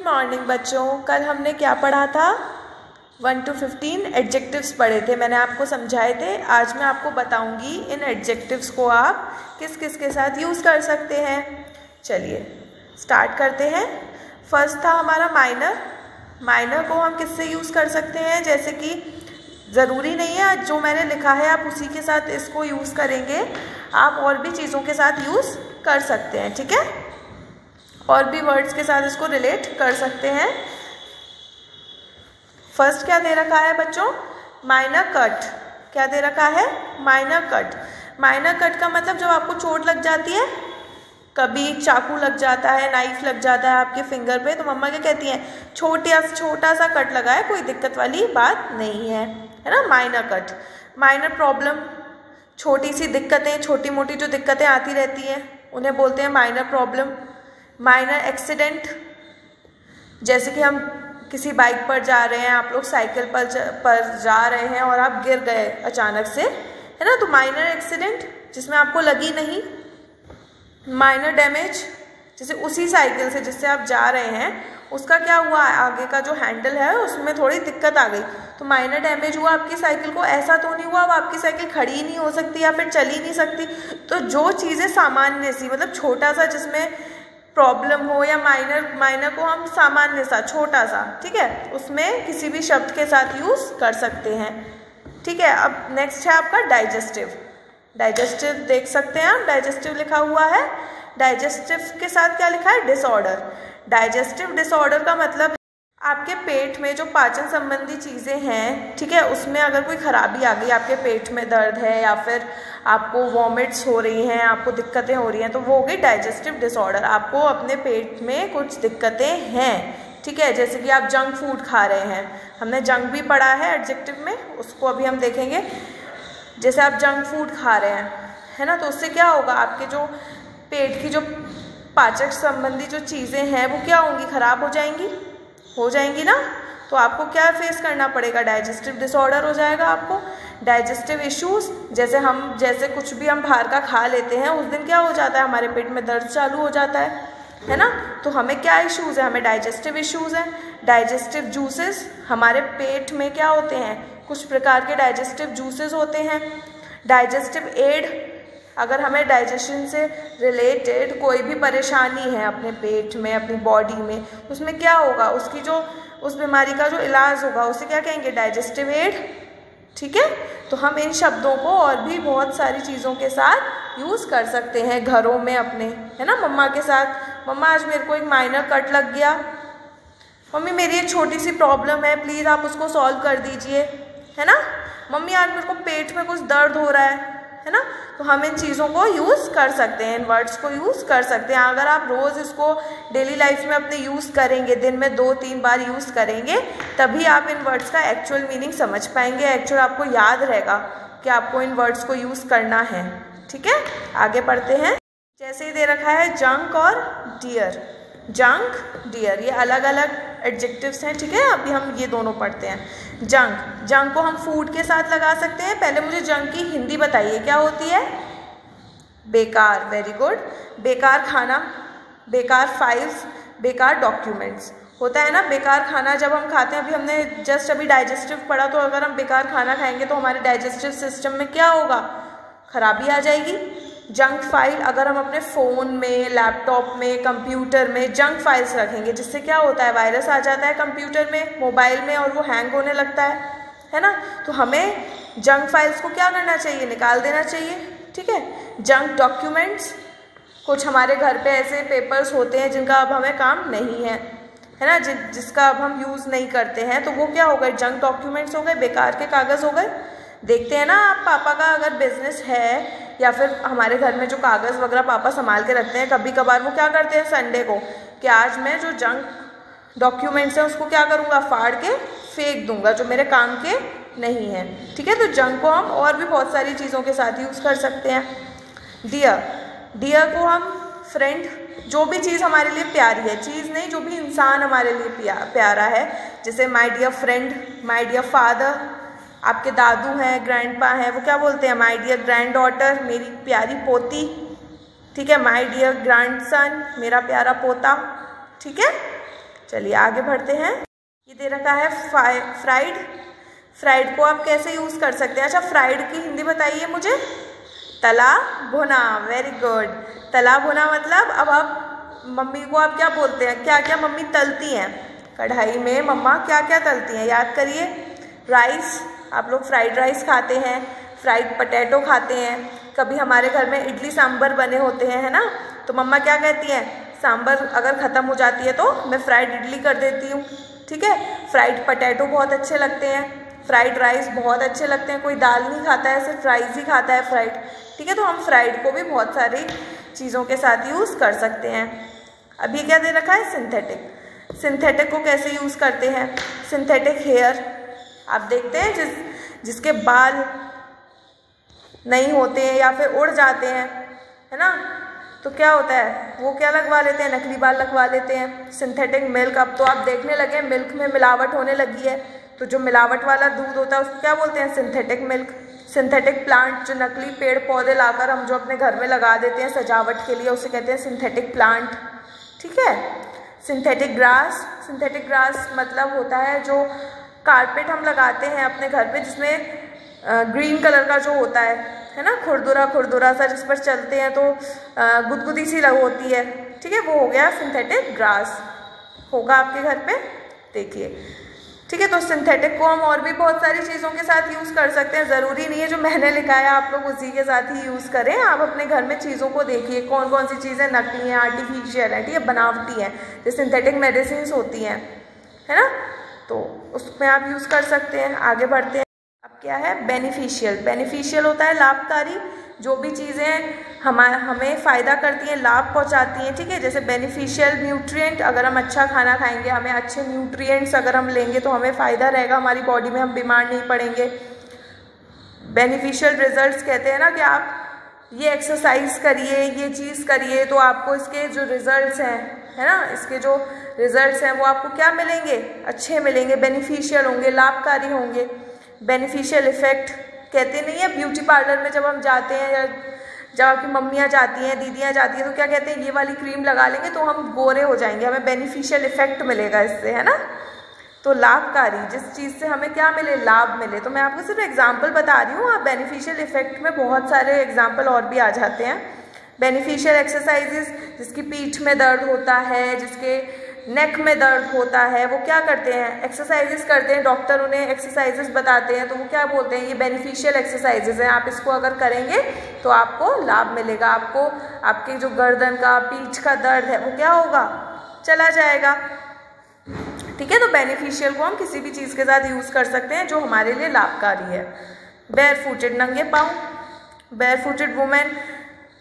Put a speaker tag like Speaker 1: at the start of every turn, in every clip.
Speaker 1: Morning बच्चों, कल हमने क्या पढ़ा था? 1 to 15 एडजेक्टिव्स पढ़े थे, मैंने आपको समझाए थे। आज मैं आपको बताऊंगी इन एडजेक्टिव्स को आप किस किस के साथ यूज़ कर सकते हैं। चलिए स्टार्ट करते हैं। फर्स्ट था हमारा माइनर। माइनर को हम किससे यूज़ कर सकते हैं? जैसे कि ज़रूरी नहीं है जो मैंने लिखा है आप उसी के साथ इसको यूज़ करेंगे, आप और भी चीज़ों के साथ यूज़ कर सकते हैं, ठीक है। और भी वर्ड्स के साथ इसको रिलेट कर सकते हैं। फर्स्ट क्या दे रखा है बच्चों? Minor cut. क्या दे रखा है? Minor cut. माइनर कट का मतलब जब आपको चोट लग जाती है, कभी चाकू लग जाता है, नाइफ लग जाता है आपके फिंगर पे, तो मम्मा क्या कहती हैं? छोटा सा कट लगा है, कोई दिक्कत वाली बात नहीं है ना। माइनर कट, माइनर प्रॉब्लम, छोटी सी दिक्कतें, छोटी मोटी जो दिक्कतें आती रहती हैं उन्हें बोलते हैं माइनर प्रॉब्लम। माइनर एक्सीडेंट, जैसे कि हम किसी बाइक पर जा रहे हैं, आप लोग साइकिल पर जा रहे हैं और आप गिर गए अचानक से, है ना, तो माइनर एक्सीडेंट जिसमें आपको लगी नहीं। माइनर डैमेज, जैसे उसी साइकिल से जिससे आप जा रहे हैं उसका क्या हुआ, आगे का जो हैंडल है उसमें थोड़ी दिक्कत आ गई, तो माइनर डैमेज हुआ आपकी साइकिल को। ऐसा तो नहीं हुआ अब आपकी साइकिल खड़ी ही नहीं हो सकती या फिर चली नहीं सकती। तो जो चीज़ें सामान्य सी, मतलब छोटा सा जिसमें प्रॉब्लम हो, या माइनर को हम सामान्य सा, छोटा सा, ठीक है, उसमें किसी भी शब्द के साथ यूज़ कर सकते हैं, ठीक है। अब नेक्स्ट है आपका डाइजेस्टिव। डाइजेस्टिव देख सकते हैं आप, डाइजेस्टिव लिखा हुआ है। डाइजेस्टिव के साथ क्या लिखा है? डिसऑर्डर। डाइजेस्टिव डिसऑर्डर का मतलब आपके पेट में जो पाचन संबंधी चीज़ें हैं, ठीक है, उसमें अगर कोई खराबी आ गई, आपके पेट में दर्द है या फिर आपको वॉमिट्स हो रही हैं, आपको दिक्कतें हो रही हैं, तो वो हो गई डाइजेस्टिव डिसऑर्डर। आपको अपने पेट में कुछ दिक्कतें हैं, ठीक है। जैसे कि आप जंक फूड खा रहे हैं, हमने जंक भी पढ़ा है एडजेक्टिव में, उसको अभी हम देखेंगे। जैसे आप जंक फूड खा रहे हैं, है ना, तो उससे क्या होगा, आपके जो पेट की जो पाचक संबंधी जो चीज़ें हैं वो क्या होंगी? खराब हो जाएंगी ना। तो आपको क्या फेस करना पड़ेगा? डाइजेस्टिव डिसऑर्डर हो जाएगा आपको। डाइजेस्टिव इश्यूज, जैसे कुछ भी हम बाहर का खा लेते हैं, उस दिन क्या हो जाता है? हमारे पेट में दर्द चालू हो जाता है ना। तो हमें क्या इश्यूज़ है? हमें डाइजेस्टिव इश्यूज़ हैं। डाइजेस्टिव जूसेस, हमारे पेट में क्या होते हैं? कुछ प्रकार के डाइजेस्टिव जूसेस होते हैं। डाइजेस्टिव एड, अगर हमें डाइजेशन से रिलेटेड कोई भी परेशानी है अपने पेट में, अपनी बॉडी में, उसमें क्या होगा? उसकी जो उस बीमारी का जो इलाज होगा उसे क्या कहेंगे? डाइजेस्टिव एड, ठीक है। तो हम इन शब्दों को और भी बहुत सारी चीज़ों के साथ यूज़ कर सकते हैं घरों में अपने, है ना। मम्मा के साथ, मम्मा आज मेरे को एक माइनर कट लग गया, मम्मी मेरी एक छोटी सी प्रॉब्लम है, प्लीज़ आप उसको सॉल्व कर दीजिए, है ना। मम्मी आज मेरे को पेट में कुछ दर्द हो रहा है ना। तो हम इन चीज़ों को यूज़ कर सकते हैं, इन वर्ड्स को यूज़ कर सकते हैं। अगर आप रोज़ इसको डेली लाइफ में अपने यूज़ करेंगे, दिन में 2-3 बार यूज़ करेंगे, तभी आप इन वर्ड्स का एक्चुअल मीनिंग समझ पाएंगे। एक्चुअल आपको याद रहेगा कि आपको इन वर्ड्स को यूज़ करना है, ठीक है। आगे पढ़ते हैं। जैसे ही दे रखा है जंक और डियर। जंक, डियर, ये अलग अलग एडजेक्टिव्स हैं, ठीक है। अभी हम ये दोनों पढ़ते हैं। जंक को हम फूड के साथ लगा सकते हैं। पहले मुझे जंक की हिंदी बताइए, क्या होती है? बेकार, वेरी गुड। बेकार खाना, बेकार फाइल्स, बेकार डॉक्यूमेंट्स होता है ना। बेकार खाना जब हम खाते हैं, अभी हमने जस्ट अभी डाइजेस्टिव पढ़ा, तो अगर हम बेकार खाना खाएंगे तो हमारे डाइजेस्टिव सिस्टम में क्या होगा? खराबी आ जाएगी। जंक फाइल, अगर हम अपने फ़ोन में, लैपटॉप में, कंप्यूटर में जंक फाइल्स रखेंगे, जिससे क्या होता है? वायरस आ जाता है कंप्यूटर में, मोबाइल में, और वो हैंग होने लगता है ना। तो हमें जंक फाइल्स को क्या करना चाहिए? निकाल देना चाहिए, ठीक है। जंक डॉक्यूमेंट्स, कुछ हमारे घर पे ऐसे पेपर्स होते हैं जिनका अब हमें काम नहीं है ना, जिसका अब हम यूज़ नहीं करते हैं, तो वो क्या हो गए? जंक डॉक्यूमेंट्स हो गए, बेकार के कागज़ हो गए। देखते हैं ना आप, पापा का अगर बिजनेस है या फिर हमारे घर में जो कागज़ वगैरह पापा संभाल के रखते हैं, कभी कभार वो क्या करते हैं संडे को, कि आज मैं जो जंक डॉक्यूमेंट्स हैं उसको क्या करूँगा? फाड़ के फेंक दूंगा, जो मेरे काम के नहीं है, ठीक है। तो जंक को हम और भी बहुत सारी चीज़ों के साथ यूज़ कर सकते हैं। डियर को हम फ्रेंड, जो भी चीज़ हमारे लिए प्यारी है, चीज़ नहीं, जो भी इंसान हमारे लिए प्यारा है, जैसे my dear friend, my dear father, आपके दादू हैं, ग्रैंडपा हैं, वो क्या बोलते हैं? माय डियर ग्रैंड डॉटर, मेरी प्यारी पोती, ठीक है। माय डियर ग्रैंडसन, मेरा प्यारा पोता, ठीक है। चलिए आगे बढ़ते हैं। ये दे रखा है फ्राइड। फ्राइड को आप कैसे यूज़ कर सकते हैं? अच्छा, फ्राइड की हिंदी बताइए मुझे। तला भुना। Very good. तला भुना मतलब अब आप मम्मी को आप क्या बोलते हैं? क्या क्या मम्मी तलती हैं कढ़ाई में? मम्मा क्या क्या तलती हैं? याद करिए। राइस, आप लोग फ्राइड राइस खाते हैं, फ्राइड पटेटो खाते हैं। कभी हमारे घर में इडली सांभर बने होते हैं, है ना? तो मम्मा क्या कहती हैं? सांभर अगर ख़त्म हो जाती है तो मैं फ्राइड इडली कर देती हूँ, ठीक है। फ्राइड पटेटो बहुत अच्छे लगते हैं, फ्राइड राइस बहुत अच्छे लगते हैं। कोई दाल नहीं खाता है, सिर्फ राइस ही खाता है फ्राइड, ठीक है। तो हम फ्राइड को भी बहुत सारी चीज़ों के साथ यूज़ कर सकते हैं। अब ये क्या दे रखा है? सिंथेटिक। सिंथेटिक को कैसे यूज़ करते हैं? सिंथेटिक हेयर, आप देखते हैं जिसके बाल नहीं होते हैं या फिर उड़ जाते हैं, है ना, तो क्या होता है? वो क्या लगवा लेते हैं? नकली बाल लगवा लेते हैं। सिंथेटिक मिल्क, अब तो आप देखने लगे हैं मिल्क में मिलावट होने लगी है, तो जो मिलावट वाला दूध होता है उसको क्या बोलते हैं? Synthetic milk. सिंथेटिक प्लांट, जो नकली पेड़ पौधे लाकर हम जो अपने घर में लगा देते हैं सजावट के लिए, उसे कहते हैं सिंथेटिक प्लांट, ठीक है। Synthetic grass. सिंथेटिक ग्रास मतलब होता है जो कारपेट हम लगाते हैं अपने घर पे, जिसमें ग्रीन कलर का जो होता है ना, खुरदुरा खुरदुरा सा, जिस पर चलते हैं तो गुदगुदी सी होती है, ठीक है, वो हो गया सिंथेटिक ग्रास। होगा आपके घर पे, देखिए, ठीक है। तो सिंथेटिक को हम और भी बहुत सारी चीज़ों के साथ यूज़ कर सकते हैं। ज़रूरी नहीं है जो मैंने लिखा है आप लोग उसी के साथ ही यूज़ करें। आप अपने घर में चीज़ों को देखिए कौन कौन सी चीज़ें नकली हैं, आर्टिफिशियल है, ठीक है, बनावटी हैं, जो सिंथेटिक मेडिसिन होती हैं, है ना, तो उसमें आप यूज़ कर सकते हैं। आगे बढ़ते हैं। अब क्या है? बेनिफिशियल। बेनिफिशियल होता है लाभकारी। जो भी चीज़ें हमें फ़ायदा करती हैं, लाभ पहुंचाती हैं, ठीक है। जैसे बेनिफिशियल न्यूट्रिएंट, अगर हम अच्छा खाना खाएंगे, हमें अच्छे न्यूट्रिएंट्स अगर हम लेंगे तो हमें फ़ायदा रहेगा हमारी बॉडी में, हम बीमार नहीं पड़ेंगे। बेनिफिशियल रिजल्ट्स कहते हैं ना कि आप ये एक्सरसाइज करिए, ये चीज़ करिए, तो आपको इसके जो रिजल्ट्स हैं, है ना, इसके जो रिजल्ट्स हैं वो आपको क्या मिलेंगे? अच्छे मिलेंगे, बेनिफिशियल होंगे, लाभकारी होंगे। बेनिफिशियल इफ़ेक्ट कहते नहीं है, ब्यूटी पार्लर में जब हम जाते हैं या जब आपकी मम्मियाँ जाती हैं, दीदियाँ जाती हैं, तो क्या कहते हैं? ये वाली क्रीम लगा लेंगे तो हम गोरे हो जाएंगे, हमें बेनिफिशियल इफ़ेक्ट मिलेगा इससे, है ना। तो लाभकारी, जिस चीज़ से हमें क्या मिले? लाभ मिले। तो मैं आपको सिर्फ एग्जाम्पल बता रही हूँ, आप बेनिफिशियल इफ़ेक्ट में बहुत सारे एग्जाम्पल और भी आ जाते हैं। बेनिफिशियल एक्सरसाइजेज, जिसकी पीठ में दर्द होता है, जिसके नेक में दर्द होता है, वो क्या करते हैं? एक्सरसाइजेस करते हैं, डॉक्टर उन्हें एक्सरसाइजेस बताते हैं, तो वो क्या बोलते हैं? ये बेनिफिशियल एक्सरसाइजेस हैं, आप इसको अगर करेंगे तो आपको लाभ मिलेगा, आपको आपके जो गर्दन का, पीठ का दर्द है वो क्या होगा? चला जाएगा, ठीक है। तो बेनिफिशियल को हम किसी भी चीज़ के साथ यूज़ कर सकते हैं जो हमारे लिए लाभकारी है। बेयर फुटेड, नंगे पाँव। बेयर फुटेड वुमेन,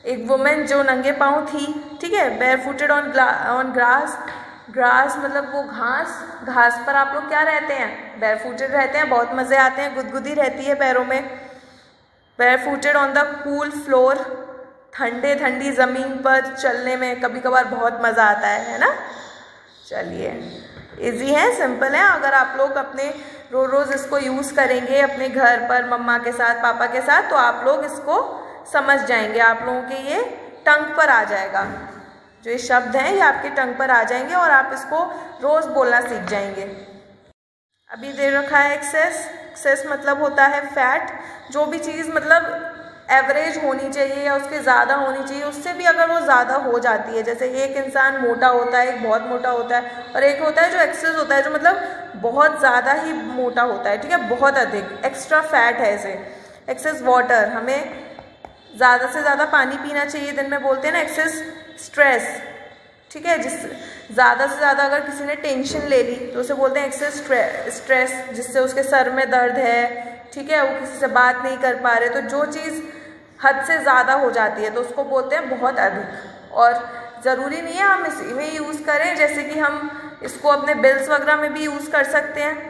Speaker 1: एक वुमेन जो नंगे पाँव थी, ठीक है। Bare footed on grass. Grass मतलब वो घास, घास पर आप लोग क्या रहते हैं? बेयर फुटेड रहते हैं, बहुत मज़े आते हैं, गुदगुदी रहती है पैरों में। Bare footed on the cool floor, ठंडे ठंडी ज़मीन पर चलने में कभी कभार बहुत मज़ा आता है ना। चलिए, इजी है, सिंपल है। अगर आप लोग अपने रोज़ इसको यूज़ करेंगे अपने घर पर मम्मा के साथ, पापा के साथ, तो आप लोग इसको समझ जाएंगे, आप लोगों के ये टंग पर आ जाएगा, जो ये शब्द हैं ये आपके टंग पर आ जाएंगे और आप इसको रोज़ बोलना सीख जाएंगे। अभी दे रखा है एक्सेस। एक्सेस मतलब होता है फैट। जो भी चीज़ मतलब एवरेज होनी चाहिए या उसके ज़्यादा होनी चाहिए, उससे भी अगर वो ज़्यादा हो जाती है, जैसे एक इंसान मोटा होता है, एक बहुत मोटा होता है, और एक होता है जो एक्सेस होता है, जो मतलब बहुत ज़्यादा ही मोटा होता है, ठीक है, बहुत अधिक एक्स्ट्रा फैट है इसे। एक्सेस वाटर, हमें ज़्यादा से ज़्यादा पानी पीना चाहिए दिन में, बोलते हैं ना। एक्सेस स्ट्रेस, ठीक है, ज़्यादा से ज़्यादा अगर किसी ने टेंशन ले ली तो उसे बोलते हैं एक्सेस स्ट्रेस, जिससे उसके सर में दर्द है, ठीक है, वो किसी से बात नहीं कर पा रहे, तो जो चीज़ हद से ज़्यादा हो जाती है तो उसको बोलते हैं बहुत अधिक। और ज़रूरी नहीं है हम इसी में यूज़ करें, जैसे कि हम इसको अपने बिल्स वगैरह में भी यूज़ कर सकते हैं,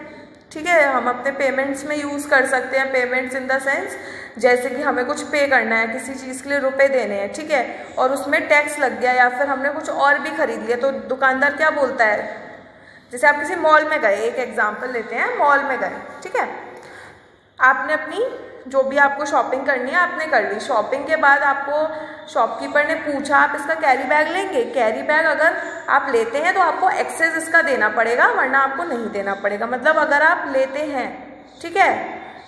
Speaker 1: ठीक है, हम अपने पेमेंट्स में यूज़ कर सकते हैं। पेमेंट्स इन द सेंस जैसे कि हमें कुछ पे करना है, किसी चीज़ के लिए रुपए देने हैं, ठीक है, और उसमें टैक्स लग गया या फिर हमने कुछ और भी खरीद लिया, तो दुकानदार क्या बोलता है? जैसे आप किसी मॉल में गए, एक एग्जांपल लेते हैं, मॉल में गए, ठीक है, आपने अपनी जो भी आपको शॉपिंग करनी है आपने कर ली। शॉपिंग के बाद आपको शॉपकीपर ने पूछा आप इसका कैरी बैग लेंगे। कैरी बैग अगर आप लेते हैं तो आपको एक्सेस इसका देना पड़ेगा, वरना आपको नहीं देना पड़ेगा। मतलब अगर आप लेते हैं, ठीक है,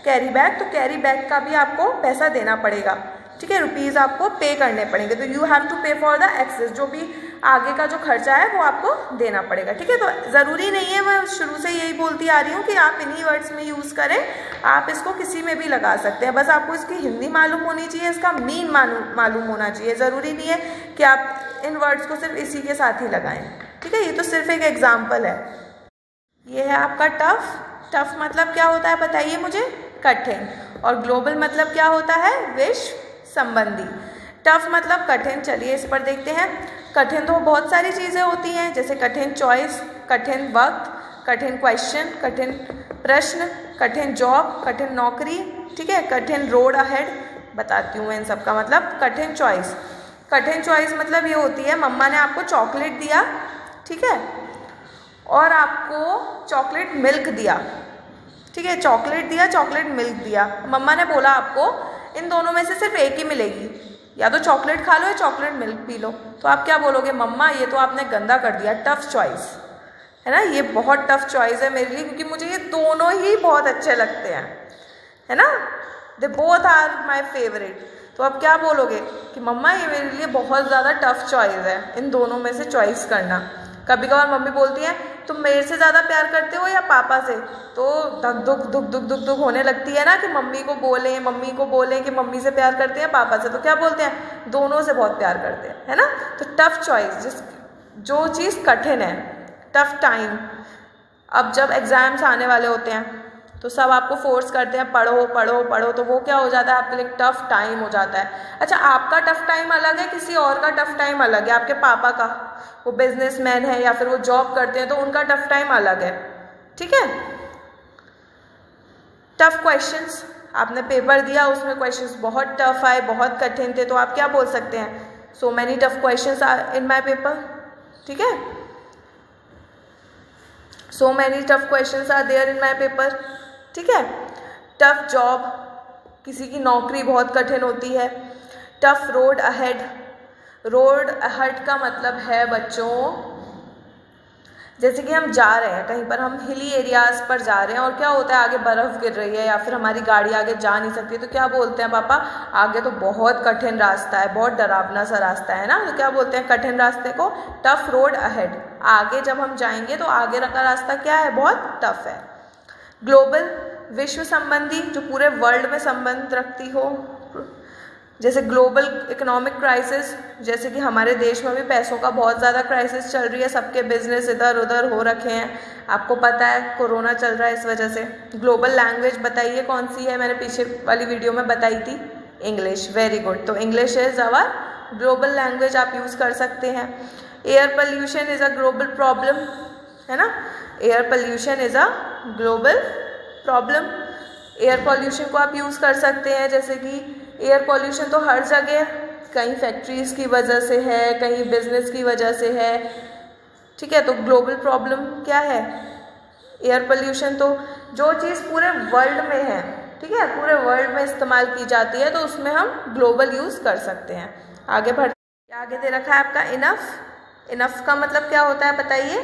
Speaker 1: कैरी बैग, तो कैरी बैग का भी आपको पैसा देना पड़ेगा, ठीक है, रुपीज़ आपको पे करने पड़ेंगे। तो यू हैव टू पे फॉर द एक्सेस, जो भी आगे का जो खर्चा है वो आपको देना पड़ेगा, ठीक है। तो ज़रूरी नहीं है, मैं शुरू से यही बोलती आ रही हूँ कि आप इन्हीं वर्ड्स में यूज़ करें, आप इसको किसी में भी लगा सकते हैं। बस आपको इसकी हिंदी मालूम होनी चाहिए, इसका मीन मालूम होना चाहिए। ज़रूरी नहीं है कि आप इन वर्ड्स को सिर्फ इसी के साथ ही लगाएं, ठीक है। ये तो सिर्फ एक एग्जाम्पल है। ये है आपका टफ। टफ मतलब क्या होता है बताइए मुझे? कठिन। और ग्लोबल मतलब क्या होता है? विश्व संबंधी। टफ मतलब कठिन। चलिए इस पर देखते हैं। कठिन तो बहुत सारी चीज़ें होती हैं, जैसे कठिन चॉइस, कठिन वक्त, कठिन क्वेश्चन, कठिन प्रश्न, कठिन जॉब, कठिन नौकरी, ठीक है, कठिन रोड अहेड। बताती हूँ मैं इन सब का मतलब। कठिन चॉइस, कठिन चॉइस मतलब ये होती है, मम्मा ने आपको चॉकलेट दिया, ठीक है, और आपको चॉकलेट मिल्क दिया, ठीक है, चॉकलेट दिया, चॉकलेट मिल्क दिया। मम्मा ने बोला आपको इन दोनों में से सिर्फ एक ही मिलेगी, या तो चॉकलेट खा लो या चॉकलेट मिल्क पी लो। तो आप क्या बोलोगे? मम्मा ये तो आपने गंदा कर दिया, टफ चॉइस है ना, ये बहुत टफ चॉइस है मेरे लिए, क्योंकि मुझे ये दोनों ही बहुत अच्छे लगते हैं, है ना, they both are my favourite. तो आप क्या बोलोगे कि मम्मा ये मेरे लिए बहुत ज़्यादा टफ चॉइस है, इन दोनों में से चॉइस करना। कभी कभार मम्मी बोलती हैं तुम मेरे से ज़्यादा प्यार करते हो या पापा से, तो धक धुक धुक धुक धुक धुक होने लगती है ना, कि मम्मी को बोलें कि मम्मी से प्यार करते हैं पापा से, तो क्या बोलते हैं? दोनों से बहुत प्यार करते हैं, है ना। तो टफ चॉइस, जो चीज़ कठिन है, टफ टाइम। अब जब एग्ज़ाम्स आने वाले होते हैं तो सब आपको फोर्स करते हैं पढ़ो पढ़ो पढ़ो, तो वो क्या हो जाता है? आपके लिए टफ टाइम हो जाता है। अच्छा, आपका टफ टाइम अलग है, किसी और का टफ टाइम अलग है। आपके पापा का, वो बिजनेसमैन है या फिर वो जॉब करते हैं, तो उनका टफ टाइम अलग है, ठीक है। टफ क्वेश्चंस, आपने पेपर दिया, उसमें क्वेश्चंस बहुत टफ आए, बहुत कठिन थे, तो आप क्या बोल सकते हैं? So many tough questions are in my paper, ठीक है, so many tough questions are there in my paper, ठीक है। टफ जॉब, किसी की नौकरी बहुत कठिन होती है। Tough road ahead, road ahead का मतलब है बच्चों, जैसे कि हम जा रहे हैं कहीं पर, हम हिली एरियाज पर जा रहे हैं और क्या होता है, आगे बर्फ़ गिर रही है या फिर हमारी गाड़ी आगे जा नहीं सकती, तो क्या बोलते हैं पापा? आगे तो बहुत कठिन रास्ता है, बहुत डरावना सा रास्ता है ना, तो क्या बोलते हैं कठिन रास्ते को? Tough road ahead. आगे जब हम जाएंगे तो आगे का रास्ता क्या है? बहुत टफ है। ग्लोबल, विश्व संबंधी, जो पूरे वर्ल्ड में संबंध रखती हो, जैसे ग्लोबल इकोनॉमिक क्राइसिस, जैसे कि हमारे देश में भी पैसों का बहुत ज़्यादा क्राइसिस चल रही है, सबके बिजनेस इधर उधर हो रखे हैं, आपको पता है कोरोना चल रहा है इस वजह से। ग्लोबल लैंग्वेज बताइए कौन सी है? मैंने पीछे वाली वीडियो में बताई थी, इंग्लिश। वेरी गुड, तो English is our global language, आप यूज़ कर सकते हैं। Air pollution is a global problem, है ना, air pollution is a global problem. Air pollution को आप यूज़ कर सकते हैं, जैसे कि एयर पोल्यूशन तो हर जगह, कहीं फैक्ट्रीज़ की वजह से है, कहीं बिजनेस की वजह से है, ठीक है। तो ग्लोबल प्रॉब्लम क्या है? Air pollution. तो जो चीज़ पूरे वर्ल्ड में है, ठीक है, पूरे वर्ल्ड में इस्तेमाल की जाती है, तो उसमें हम ग्लोबल यूज़ कर सकते हैं। आगे बढ़ते, आगे दे रखा है आपका इनफ। इनफ का मतलब क्या होता है बताइए?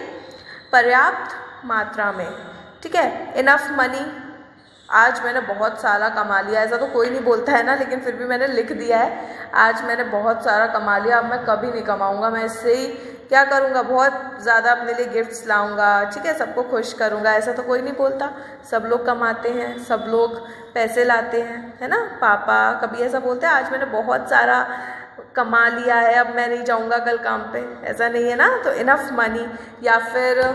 Speaker 1: पर्याप्त मात्रा में, ठीक है। इनफ मनी, आज मैंने बहुत सारा कमा लिया, ऐसा तो कोई नहीं बोलता है ना, लेकिन फिर भी मैंने लिख दिया है, आज मैंने बहुत सारा कमा लिया, अब मैं कभी नहीं कमाऊंगा, मैं इससे ही क्या करूंगा, बहुत ज़्यादा अपने लिए गिफ्ट्स लाऊंगा, ठीक है, सबको खुश करूंगा। ऐसा तो कोई नहीं बोलता, सब लोग कमाते हैं, सब लोग पैसे लाते हैं, है ना। पापा कभी ऐसा बोलते हैं आज मैंने बहुत सारा कमा लिया है, अब मैं नहीं जाऊंगा कल काम पे, ऐसा नहीं है ना। तो इनफ मनी। या फिर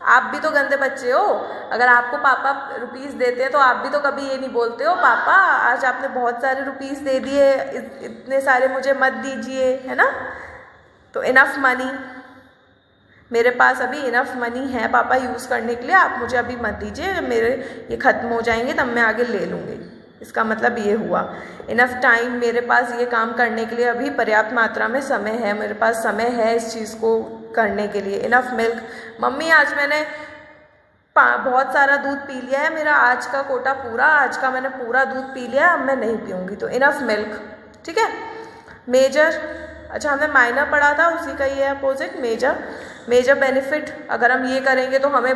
Speaker 1: आप भी तो गंदे बच्चे हो, अगर आपको पापा रुपीज़ देते हैं तो आप भी तो कभी ये नहीं बोलते हो पापा आज आपने बहुत सारे रुपीज़ दे दिए, इतने सारे मुझे मत दीजिए, है ना। तो इनफ मनी, मेरे पास अभी इनफ मनी है पापा यूज़ करने के लिए, आप मुझे अभी मत दीजिए, जब मेरे ये ख़त्म हो जाएंगे तब मैं आगे ले लूँगी। इसका मतलब ये हुआ। इनफ टाइम, मेरे पास ये काम करने के लिए अभी पर्याप्त मात्रा में समय है, मेरे पास समय है इस चीज़ को करने के लिए। इनफ मिल्क, मम्मी आज मैंने बहुत सारा दूध पी लिया है, मेरा आज का कोटा पूरा, आज का मैंने पूरा दूध पी लिया, अब मैं नहीं पीऊँगी, तो इनफ मिल्क। ठीक है। मेजर, अच्छा हमने माइनर पढ़ा था, उसी का ये अपोजिट मेजर। मेजर बेनिफिट, अगर हम ये करेंगे तो हमें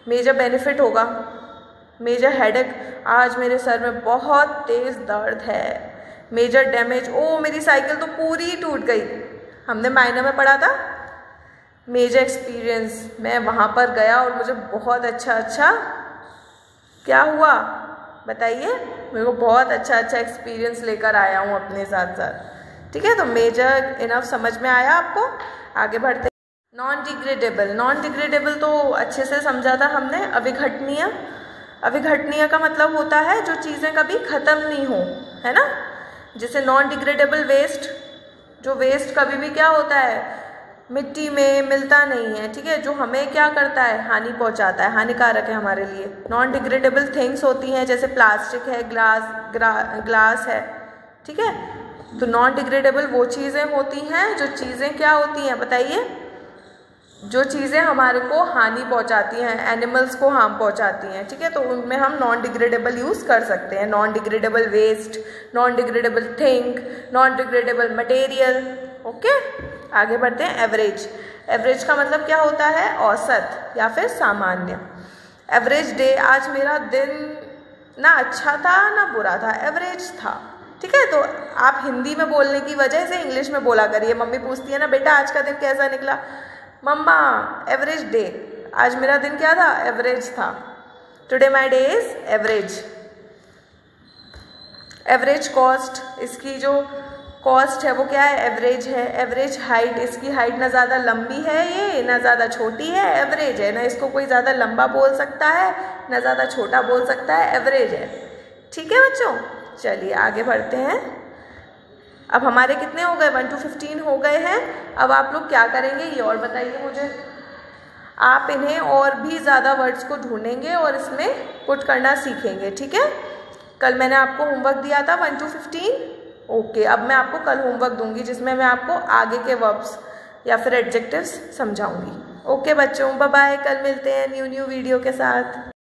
Speaker 1: मेजर बेनिफिट होगा। मेजर हेडेक, आज मेरे सर में बहुत तेज़ दर्द है। मेजर डैमेज, ओ मेरी साइकिल तो पूरी टूट गई, हमने माइनर में पढ़ा था। मेजर एक्सपीरियंस, मैं वहाँ पर गया और मुझे बहुत अच्छा क्या हुआ बताइए, मेरे को बहुत अच्छा एक्सपीरियंस लेकर आया हूँ अपने साथ साथ। ठीक है, तो मेजर इनफ समझ में आया आपको। आगे बढ़ते। नॉन डिग्रेडेबल, नॉन डिग्रेडेबल तो अच्छे से समझा था हमने। अविघटनीय, अविघटनीय का मतलब होता है जो चीज़ें कभी ख़त्म नहीं हो, है ना। जैसे नॉन डिग्रेडेबल वेस्ट, जो वेस्ट कभी भी क्या होता है, मिट्टी में मिलता नहीं है। ठीक है, जो हमें क्या करता है, हानि पहुंचाता है, हानिकारक है हमारे लिए। नॉन डिग्रेडेबल थिंग्स होती हैं, जैसे प्लास्टिक है, ग्लास है। ठीक है, तो नॉन डिग्रेडेबल वो चीज़ें होती हैं, जो चीज़ें क्या होती हैं बताइए, जो चीज़ें हमारे को हानि पहुंचाती हैं, एनिमल्स को हार्म पहुंचाती हैं। ठीक है, तो उनमें हम नॉन डिग्रेडेबल यूज़ कर सकते हैं। Non degradable waste, non degradable thing, non degradable material. Okay, आगे बढ़ते हैं। एवरेज, एवरेज का मतलब क्या होता है, औसत या फिर सामान्य। एवरेज डे, आज मेरा दिन ना अच्छा था ना बुरा था, एवरेज था। ठीक है, तो आप हिंदी में बोलने की वजह से इंग्लिश में बोला करिए। मम्मी पूछती है ना, बेटा आज का दिन कैसा निकला, मम्मा एवरेज डे, आज मेरा दिन क्या था, एवरेज था। Today my day is average. Average cost, इसकी जो कॉस्ट है वो क्या है, एवरेज है। एवरेज हाइट, इसकी हाइट ना ज़्यादा लंबी है ये, ना ज़्यादा छोटी है, एवरेज है। ना इसको कोई ज़्यादा लंबा बोल सकता है, ना ज़्यादा छोटा बोल सकता है, एवरेज है। ठीक है बच्चों, चलिए आगे बढ़ते हैं। अब हमारे कितने हो गए, 1 to 15 हो गए हैं। अब आप लोग क्या करेंगे ये और बताइए मुझे। आप इन्हें और भी ज़्यादा वर्ड्स को ढूंढेंगे और इसमें पुट करना सीखेंगे। ठीक है, कल मैंने आपको होमवर्क दिया था 1 to 15। ओके, अब मैं आपको कल होमवर्क दूंगी जिसमें मैं आपको आगे के वर्ब्स या फिर एडजेक्टिव्स समझाऊंगी। ओके बच्चों, बाय बाय, कल मिलते हैं न्यू वीडियो के साथ।